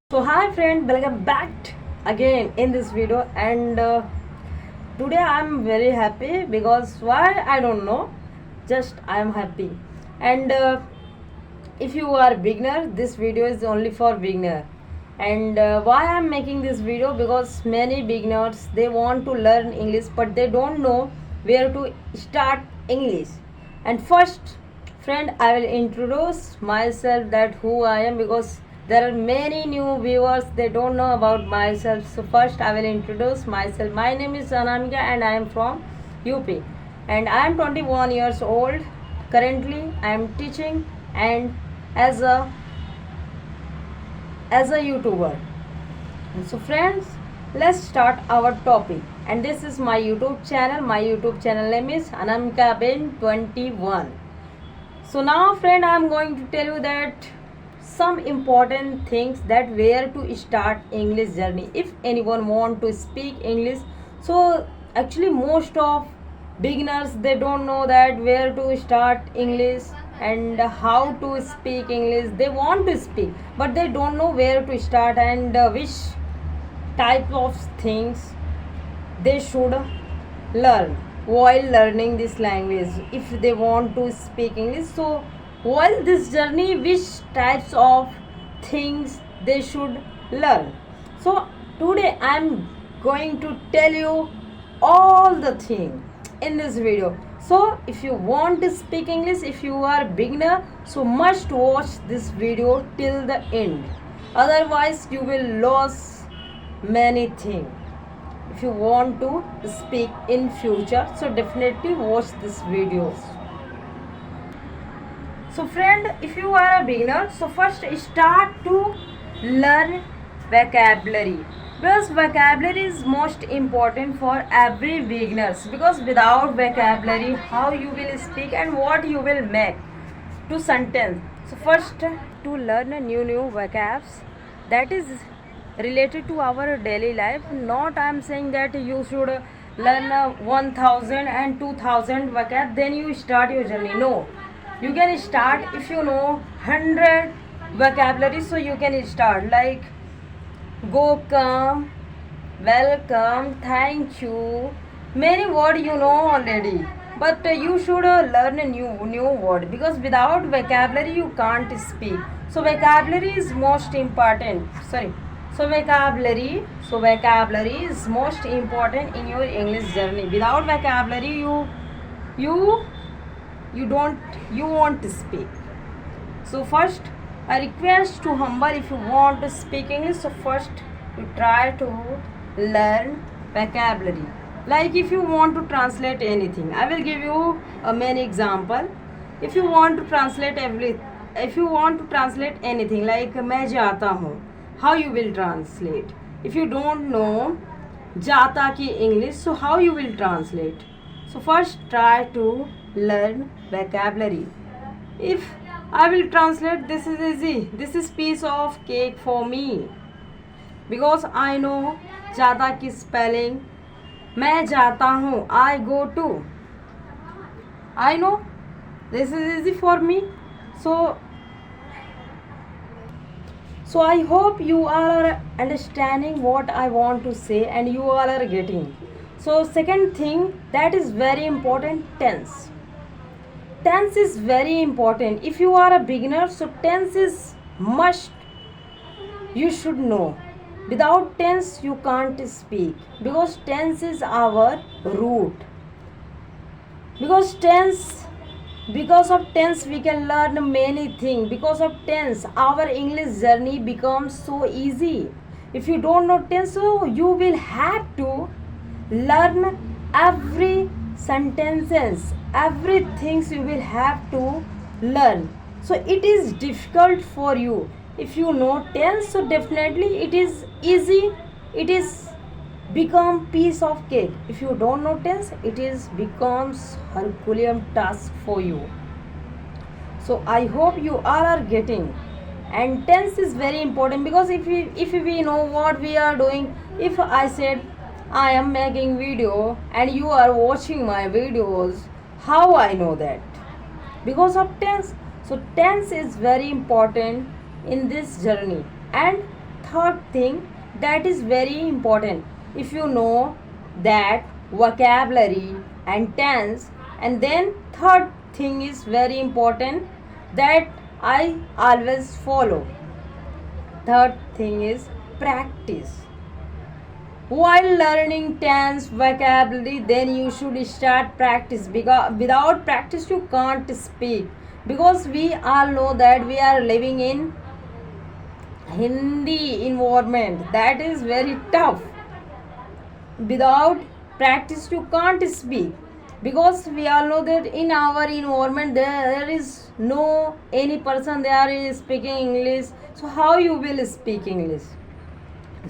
So hi friend, welcome back again in this video and today I am very happy because why I don't know, just I am happy. And if you are beginner, this video is only for beginner. And why I am making this video, because many beginners they want to learn English but they don't know where to start English. And first friend, I will introduce myself, that who I am, because there are many new viewers, they don't know about myself. So first I will introduce myself. My name is Anamika and I am from UP and I am 21 years old. Currently I am teaching and as a YouTuber. So friends, let's start our topic. And this is my YouTube channel. My YouTube channel name is Anamika Ben 21. So now friend, I am going to tell you that some important things, that where to start English journey if anyone want to speak English. So actually most of beginners they don't know that where to start English and how to speak English. They want to speak but they don't know where to start and which type of things they should learn while learning this language if they want to speak English. So while this journey, which types of things they should learn. So today I'm going to tell you all the thing in this video. So if you want to speak English, if you are beginner, so must watch this video till the end, otherwise you will lose many things if you want to speak in future. So definitely watch this video. So friend, if you are a beginner, so first start to learn vocabulary, because vocabulary is most important for every beginners, because without vocabulary how you will speak and what you will make to sentence. So first to learn a new vocabs that is related to our daily life. Not I am saying that you should learn 1000 and 2000 vocab then you start your journey. No, you can start if you know 100 vocabulary. So you can start like go, come, welcome, thank you, many word you know already, but you should learn a new word, because without vocabulary you can't speak. So vocabulary is most important. Vocabulary is most important in your English journey. Without vocabulary you you won't speak. So first I request to humble, if you want to speak English, so first you try to learn vocabulary. Like if you want to translate anything, I will give you a many example. If you want to translate anything like मैं जाता हूँ, how you will translate? If you don't know जाता की English, so how you will translate? So first try to learn vocabulary. If I will translate, this is easy. This is piece of cake for me, because I know जाता की spelling. मैं जाता हूँ, I go to. I know this is easy for me. So I hope you all are understanding what I want to say and you all are getting. So second thing that is very important, tense. Tense is very important. If you are a beginner, so tense is must, you should know. Without tense you can't speak, because tense is our root. Because of tense we can learn many things. Because of tense our English journey becomes so easy. If you don't know tense, so you will have to learn every sentences, everything you will have to learn. So it is difficult for you. If you know tense, so definitely it is easy, it is become piece of cake. If you don't know tense, it is becomes Herculean task for you. So I hope you all are getting. And tense is very important, because if we know what we are doing, if I said I am making video and you are watching my videos, how I know that? Because of tense. So tense is very important in this journey. And third thing that is very important. If you know that vocabulary and tense, and then third thing is very important that I always follow. Third thing is practice. While learning tense vocabulary, then you should start practice, because without practice you can't speak, because we all know that we are living in Hindi environment that is very tough. Without practice you can't speak, because we all know that in our environment there is no any person there is speaking English, so how you will speak English?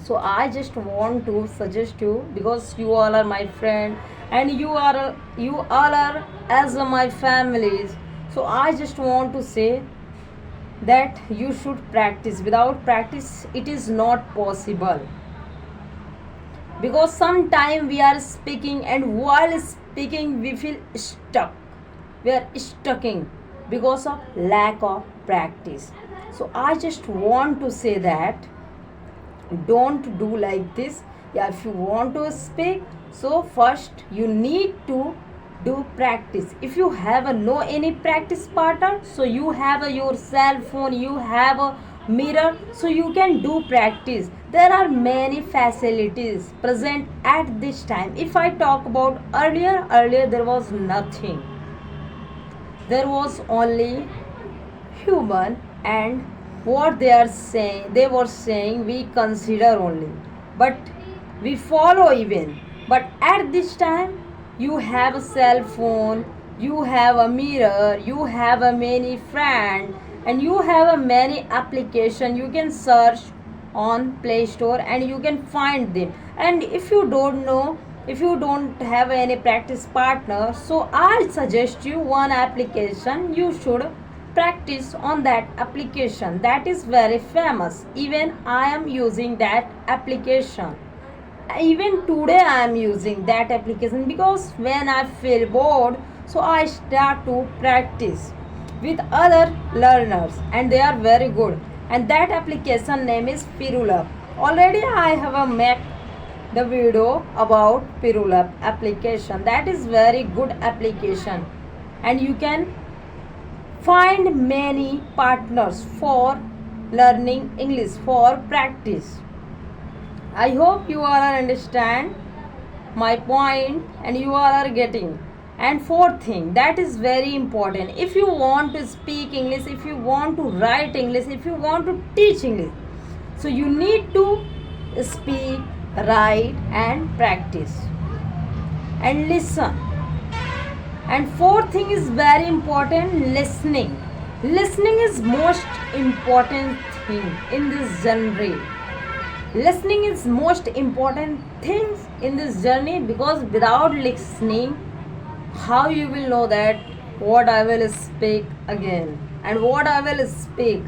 So I just want to suggest you, because you all are my friend and you all are as my families, so I just want to say that you should practice. Without practice it is not possible, because sometime we are speaking and while speaking we feel stuck, we are stucking because of lack of practice. So I just want to say that don't do like this. Yeah, if you want to speak, so first you need to do practice. If you have a no any practice partner, so you have your cell phone, you have a mirror, so you can do practice. There are many facilities present at this time. If I talk about earlier there was nothing, there was only human, and what they were saying we consider only, but we follow even. But at this time you have a cell phone, you have a mirror, you have a many friend, and you have a many application. You can search on Play Store and you can find them. And if you don't know, if you don't have any practice partner, so I suggest you one application. You should practice on that application, that is very famous. Even I am using that application. Even today I am using that application, because when I feel bored, so I start to practice with other learners and they are very good. And that application name is Pirulab. Already I have a made the video about Pirulab application. That is very good application, and you can find many partners for learning English, for practice. I hope you all understand my point and you all are getting. And fourth thing that is very important, if you want to speak English, if you want to write English, if you want to teach English, so you need to speak, write and practice and listen. And fourth thing is very important, listening. Listening is most important thing in this journey. Listening is most important things in this journey, because without listening, how you will know that what I will speak again and what I will speak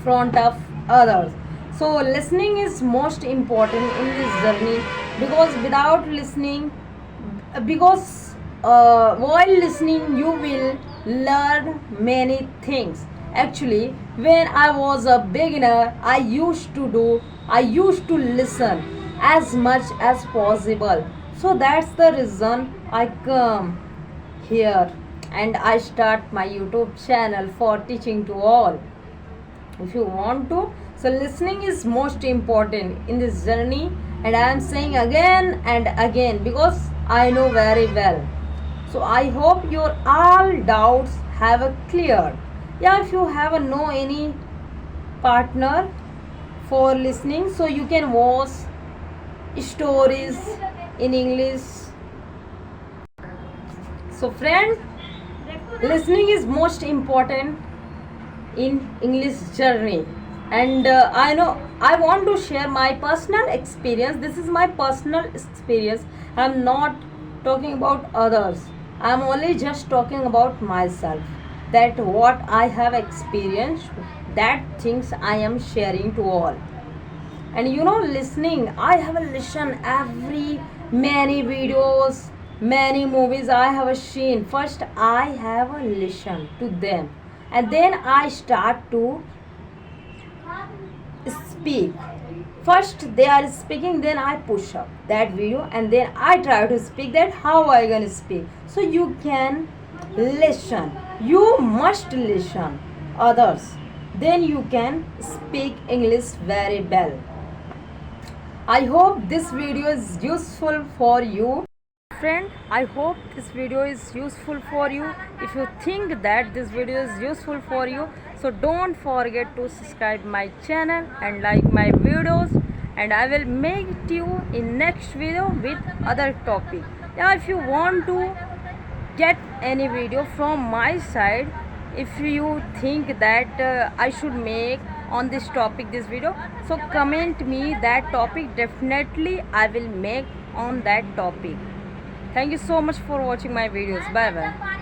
front of others. So listening is most important in this journey, because without listening, because while listening you will learn many things. Actually, when I was a beginner, I used to listen as much as possible. So that's the reason I come here and I start my YouTube channel for teaching to all. If you want to, so listening is most important in this journey, and I am saying again and again because I know very well. So I hope your all doubts have a cleared. Yeah, if you have a no any partner for listening, so you can watch stories in English. So friends, listening is most important in English journey. And I know I want to share my personal experience. This is my personal experience. I'm not talking about others. I'm only just talking about myself, that what I have experienced, that things I am sharing to all. And you know, listening, I have listened every many videos, many movies I have seen. First I have listened to them, and then I start to speak. First they are speaking, then I push up that video and then I try to speak that how I gonna speak. So you can listen. You must listen others. Then you can speak English very well. I hope this video is useful for you. Friend, I hope this video is useful for you. If you think that this video is useful for you, so don't forget to subscribe my channel and like my videos, and I will meet you in next video with other topic. Yeah, if you want to get any video from my side, if you think that I should make on this topic this video, so comment me that topic, definitely I will make on that topic. Thank you so much for watching my videos. Bye bye.